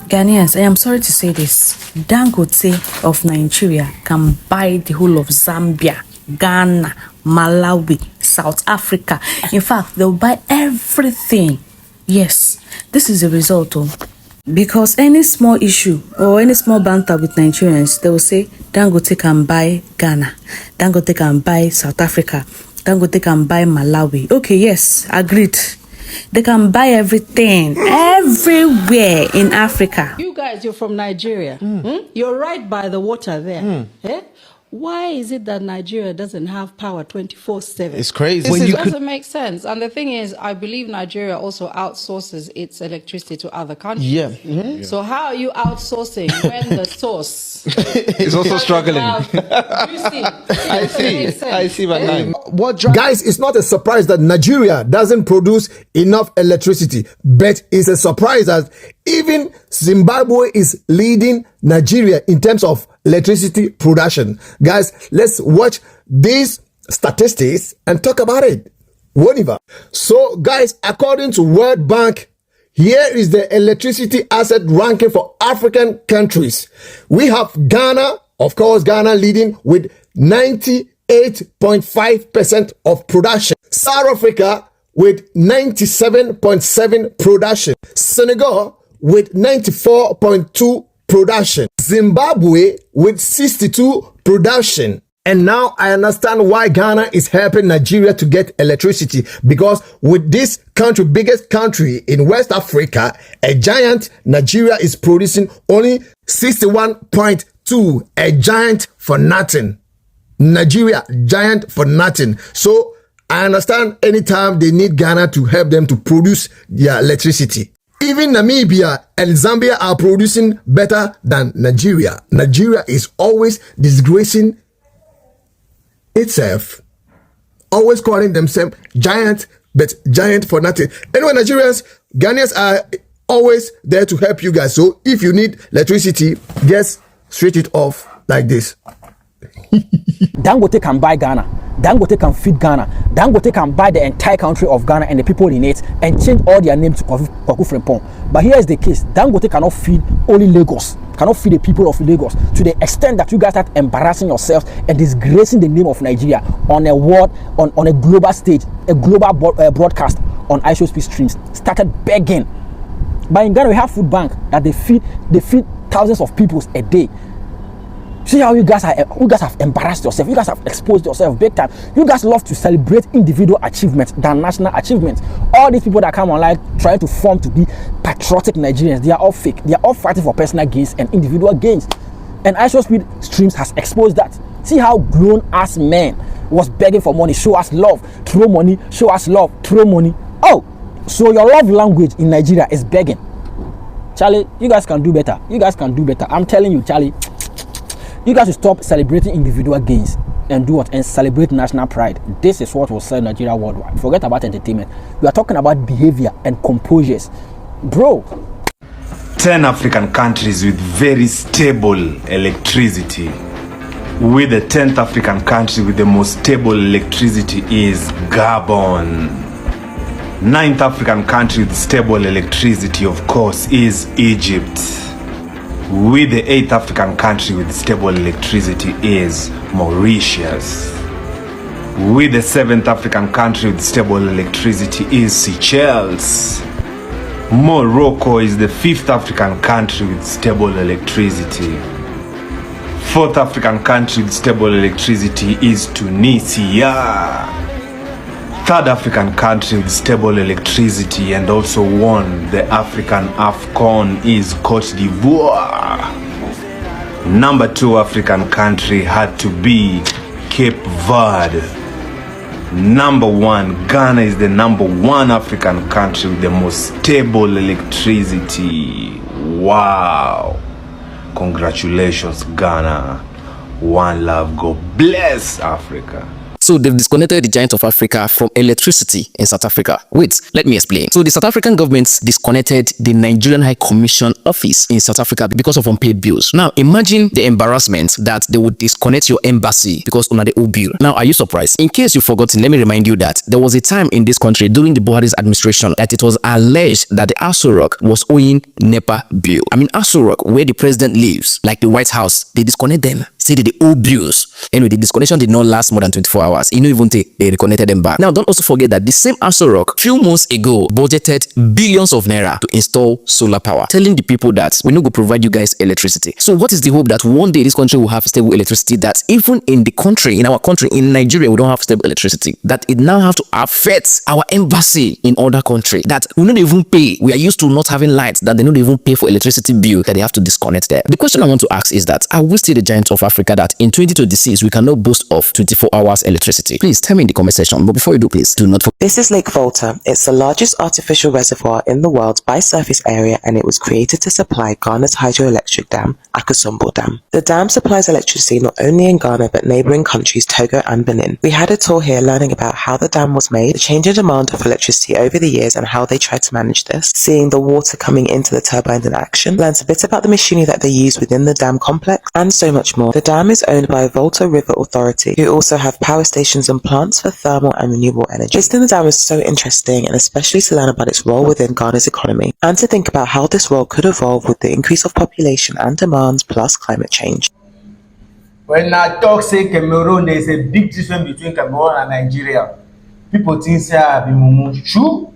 Ghanaians, I am sorry to say this. Dangote of Nigeria can buy the whole of Zambia, Ghana, Malawi, South Africa. In fact, they'll buy everything. Yes, this is a result of because any small issue or any small banter with Nigerians, they will say Dangote can buy Ghana, Dangote can buy South Africa, Dangote can buy Malawi. Okay, yes, agreed. They can buy everything, everywhere in Africa. You guys, you're from Nigeria. You're right by the water there. Eh? Why is it that Nigeria doesn't have power 24/7? It's crazy. It doesn't make sense. And the thing is, I believe Nigeria also outsources its electricity to other countries. Yeah. So how are you outsourcing when the source is also struggling? I see my line. Guys, it's not a surprise that Nigeria doesn't produce enough electricity, but it's a surprise that even Zimbabwe is leading Nigeria in terms of electricity production. Guys, let's watch these statistics and talk about it. Whatever. So, guys, according to World Bank, here is the electricity asset ranking for African countries. We have Ghana, of course, Ghana leading with 98.5% of production. South Africa with 97.7% production. Senegal with 94.2% production. Zimbabwe with 62 production. And now I understand why Ghana is helping Nigeria to get electricity, because with this country, biggest country in West Africa, a giant, Nigeria is producing only 61.2, a giant for nothing. Nigeria, giant for nothing. So I understand anytime they need Ghana to help them to produce their electricity. Even Namibia and Zambia are producing better than Nigeria. Nigeria is always disgracing itself, always calling themselves giant, but giant for nothing. Anyway, Nigerians, Ghanaians are always there to help you guys. So if you need electricity, just switch it off like this. Dangote can buy Ghana. Dangote can feed Ghana. Dangote can buy the entire country of Ghana and the people in it and change all their names to Kwaku Frimpong. But here is the case. Dangote cannot feed only Lagos, cannot feed the people of Lagos, to the extent that you guys start embarrassing yourselves and disgracing the name of Nigeria on a world, on a global stage, a global broadcast on ISOSP streams. Started begging. But in Ghana, we have food bank that they feed thousands of people a day. See how you guys have embarrassed yourself. You guys have exposed yourself big time. You guys love to celebrate individual achievements than national achievements. All these people that come online trying to form to be patriotic Nigerians, they are all fake. They are all fighting for personal gains and individual gains. And ISOSP streams has exposed that. See how grown-ass men was begging for money. Show us love, throw money. Show us love, throw money. Oh, so your love language in Nigeria is begging. Charlie, you guys can do better. You guys can do better. I'm telling you, Charlie. You guys should stop celebrating individual gains and do what? And celebrate national pride. This is what will sell Nigeria worldwide. Forget about entertainment. We are talking about behavior and composures. Bro. 10 African countries with very stable electricity. With the 10th African country with the most stable electricity is Gabon. 9th African country with stable electricity, of course, is Egypt. With the 8th African country with stable electricity is Mauritius. With the 7th African country with stable electricity is Seychelles. Morocco is the 5th African country with stable electricity. 4th African country with stable electricity is Tunisia. 3rd African country with stable electricity and also won the African AFCON is Cote d'Ivoire. Number 2 African country had to be Cape Verde. Number 1, Ghana is the number 1 African country with the most stable electricity. Wow. Congratulations, Ghana. One love. God bless Africa. So they've disconnected the giant of Africa from electricity in South Africa. Wait, let me explain. So the South African government disconnected the Nigerian High Commission office in South Africa because of unpaid bills. Now imagine the embarrassment that they would disconnect your embassy because una the old bill. Now are you surprised? In case you've forgotten, let me remind you that there was a time in this country during the Buhari's administration that it was alleged that the Aso Rock was owing NEPA bill. I mean Aso Rock, where the president lives, like the White House, they disconnect them. Say that they owe bills. Anyway, the disconnection did not last more than 24 hours. You know, even they reconnected them back. Now, don't also forget that the same Aso Rock few months ago budgeted billions of naira to install solar power, telling the people that we're not going to provide you guys electricity. So what is the hope that one day this country will have stable electricity, that even in the country, in our country, in Nigeria, we don't have stable electricity, that it now have to affect our embassy in other country, that we don't even pay. We are used to not having lights, that they don't even pay for electricity bill, that they have to disconnect there. The question I want to ask is that, are we still the giant of Africa that in 2026 we cannot boast of 24 hours electricity? Please tell me in the comment section. But before you do, please do not forget. This is Lake Volta. It's the largest artificial reservoir in the world by surface area, and it was created to supply Ghana's hydroelectric dam, Akosombo Dam. The dam supplies electricity not only in Ghana but neighbouring countries Togo and Benin. We had a tour here learning about how the dam was made, the change in demand for electricity over the years and how they tried to manage this, seeing the water coming into the turbines in action, learned a bit about the machinery that they use within the dam complex, and so much more. The dam is owned by Volta River Authority, who also have power stations and plants for thermal and renewable energy. Visiting the dam is so interesting, and especially to learn about its role within Ghana's economy, and to think about how this role could evolve with the increase of population and demand plus climate change. When I talk say Cameroon, there is a big difference between Cameroon and Nigeria. People think say I be mumu. True.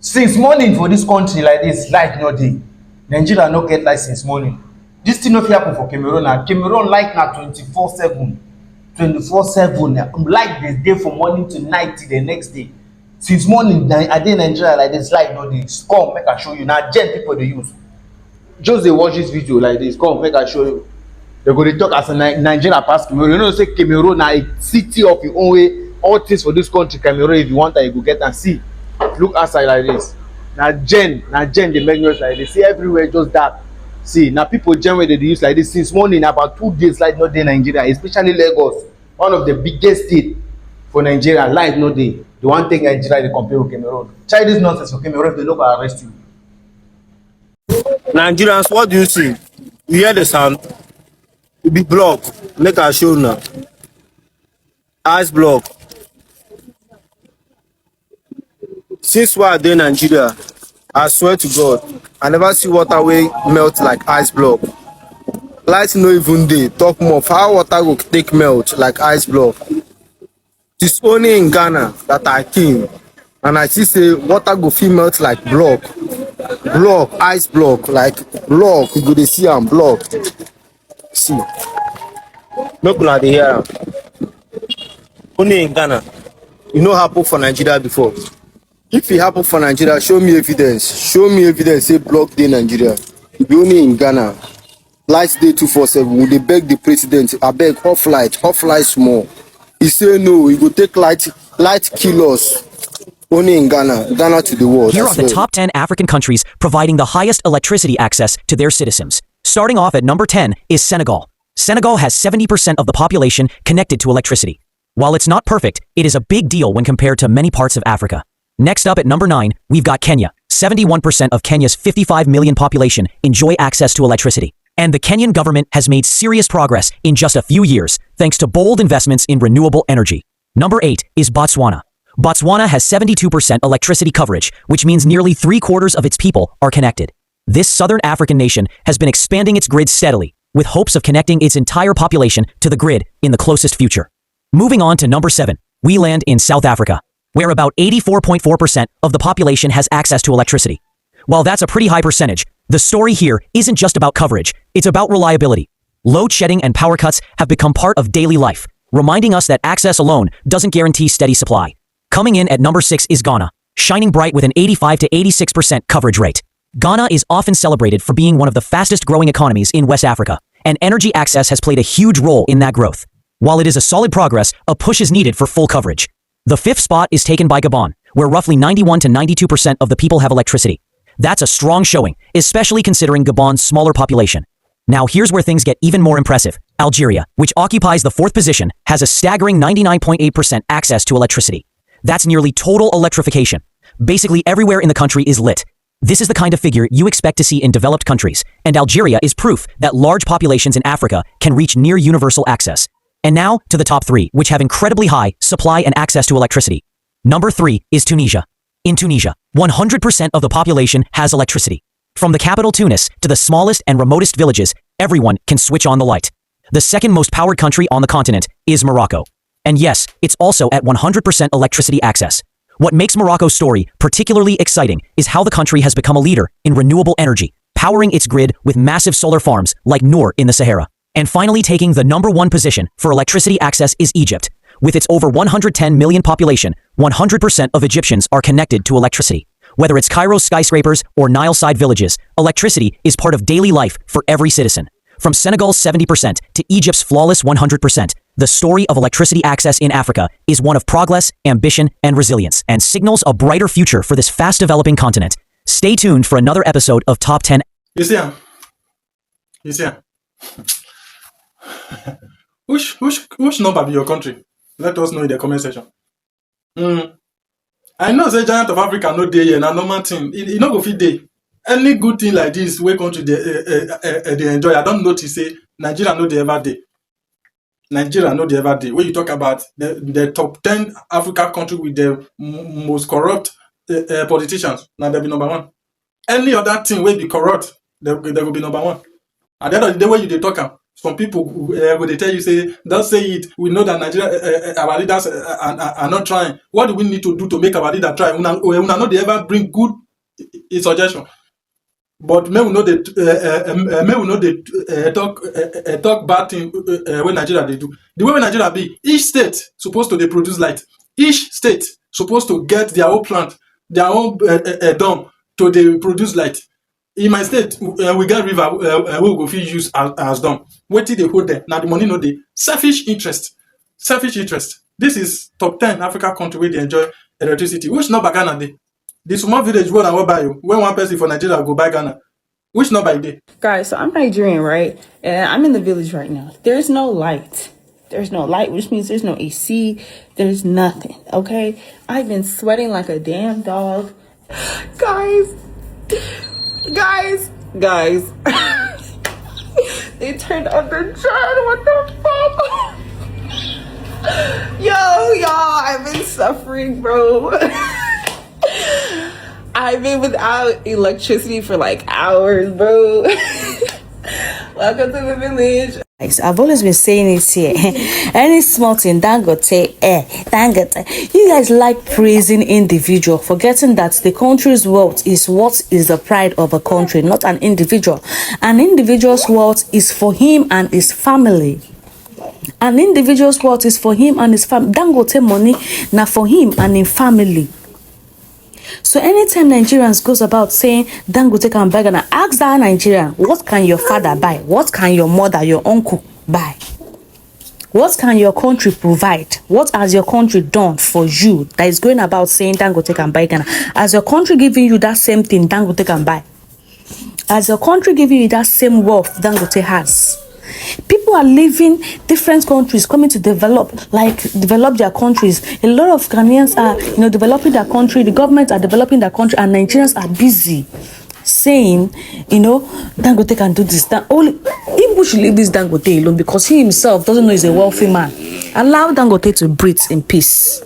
Since morning for this country like this, light no day. Nigeria no get light since morning. This thing no fit happen for Cameroon. And Cameroon light na 24/7. 24/7. Light this day from morning to night till the next day. Since morning, I dey Nigeria like this, light no dey. Come make I show you. Now gen people they use. Just they watch this video like this. Come make I show you. They go to talk as a Nigeria pass Cameroon. You know, say Cameroon na a city of your own way. All things for this country, Cameroon, if you want that, you go get and see. Look outside like this. Now gen they make noise like this. See everywhere just dark. See now people gen where they use like this since morning. About 2 days light not day Nigeria, especially Lagos, one of the biggest state for Nigeria. Light no day. The one thing Nigeria they compare with Cameroon. Try this nonsense for Cameroon. They no go arrest you. Nigerians, what do you see? You hear the sound? It be blocked. Make I show now. Ice block. Since we are in Nigeria, I swear to God, I never see water way melt like ice block. Light no even day. Talk more of how water will take melt like ice block. It's only in Ghana that I came and I see say water go feel melt like block, ice block, like block. You go to see am block. See, make una dey hear am. Only in Ghana. You know happen for Nigeria before. If it happen for Nigeria, show me evidence. Show me evidence. Say block dey Nigeria. It be only in Ghana. Light day 247. We dey beg the president. I beg off light small. He say no. He go take light kill us. Only in Ghana to the world. Here are the top 10 African countries providing the highest electricity access to their citizens. Starting off at number 10 is Senegal. Senegal has 70% of the population connected to electricity. While it's not perfect, it is a big deal when compared to many parts of Africa. Next up at number 9, we've got Kenya. 71% of Kenya's 55 million population enjoy access to electricity. And the Kenyan government has made serious progress in just a few years, thanks to bold investments in renewable energy. Number 8 is Botswana. Botswana has 72% electricity coverage, which means nearly 3/4 of its people are connected. This southern African nation has been expanding its grid steadily, with hopes of connecting its entire population to the grid in the closest future. Moving on to number 7, we land in South Africa, where about 84.4% of the population has access to electricity. While that's a pretty high percentage, the story here isn't just about coverage, it's about reliability. Load shedding and power cuts have become part of daily life, reminding us that access alone doesn't guarantee steady supply. Coming in at number 6 is Ghana, shining bright with an 85 to 86% coverage rate. Ghana is often celebrated for being one of the fastest growing economies in West Africa, and energy access has played a huge role in that growth. While it is a solid progress, a push is needed for full coverage. The 5th spot is taken by Gabon, where roughly 91 to 92% of the people have electricity. That's a strong showing, especially considering Gabon's smaller population. Now here's where things get even more impressive. Algeria, which occupies the 4th position, has a staggering 99.8% access to electricity. That's nearly total electrification. Basically everywhere in the country is lit. This is the kind of figure you expect to see in developed countries, and Algeria is proof that large populations in Africa can reach near universal access. And now to the top 3, which have incredibly high supply and access to electricity. Number 3 is Tunisia. In Tunisia, 100% of the population has electricity. From the capital Tunis to the smallest and remotest villages, everyone can switch on the light. The second most powered country on the continent is Morocco. And yes, it's also at 100% electricity access. What makes Morocco's story particularly exciting is how the country has become a leader in renewable energy, powering its grid with massive solar farms like Noor in the Sahara. And finally taking the number 1 position for electricity access is Egypt. With its over 110 million population, 100% of Egyptians are connected to electricity. Whether it's Cairo's skyscrapers or Nile-side villages, electricity is part of daily life for every citizen. From Senegal's 70% to Egypt's flawless 100%, the story of electricity access in Africa is one of progress, ambition, and resilience, and signals a brighter future for this fast-developing continent. Stay tuned for another episode of Top 10. You see, which number be your country? Let us know in the comment section. I know the giant of Africa no day and a normal thing. It no go fit day. Any good thing like this, where country they enjoy. I don't notice say Nigeria no dey ever day. Nigeria no dey ever day. When you talk about the top 10 Africa country with the most corrupt politicians, now they be number 1. Any other thing will be corrupt, they will be number 1. At the end of the day, when you dey talk, some people will they tell you say, don't say it. We know that Nigeria, our leaders are not trying. What do we need to do to make our leader try? We not they ever bring good suggestion. But may we know they talk bad thing when Nigeria they do. The way when Nigeria be, each state supposed to they produce light. Each state supposed to get their own plant, their own dome to they produce light. In my state, we get river we go fit use as dome. What did they hold there? Now the money no they selfish interest. Selfish interest. This is top 10 Africa country where they enjoy electricity. Which number Ghana they? The small village where I will buy you. When one person for Nigeria go buy Ghana. Which number I did? Guys, so I'm Nigerian, right? And I'm in the village right now. There's no light. There's no light, which means there's no AC. There's nothing, okay? I've been sweating like a damn dog. Guys. They turned on the gen. What the fuck? Yo, y'all, I've been suffering, bro. I've been without electricity for like hours, bro. Welcome to the village. I've always been saying it here. Any small thing, Dangote, Dangote. You guys like praising individual, forgetting that the country's wealth is what is the pride of a country, not an individual. An individual's wealth is for him and his family. An individual's wealth is for him and his family. Dangote money, now for him and his family. So anytime Nigerians goes about saying Dangote can buy Ghana, ask that Nigerian, what can your father buy? What can your mother, your uncle buy? What can your country provide? What has your country done for you that is going about saying Dangote can buy Ghana? Has your country giving you that same thing Dangote can buy? Has your country giving you that same wealth Dangote has? People are leaving different countries, coming to develop their countries. A lot of Ghanaians are, developing their country. The government are developing their country, and Nigerians are busy saying, Dangote can do this. People should leave this Dangote alone because he himself doesn't know he's a wealthy man. Allow Dangote to breathe in peace.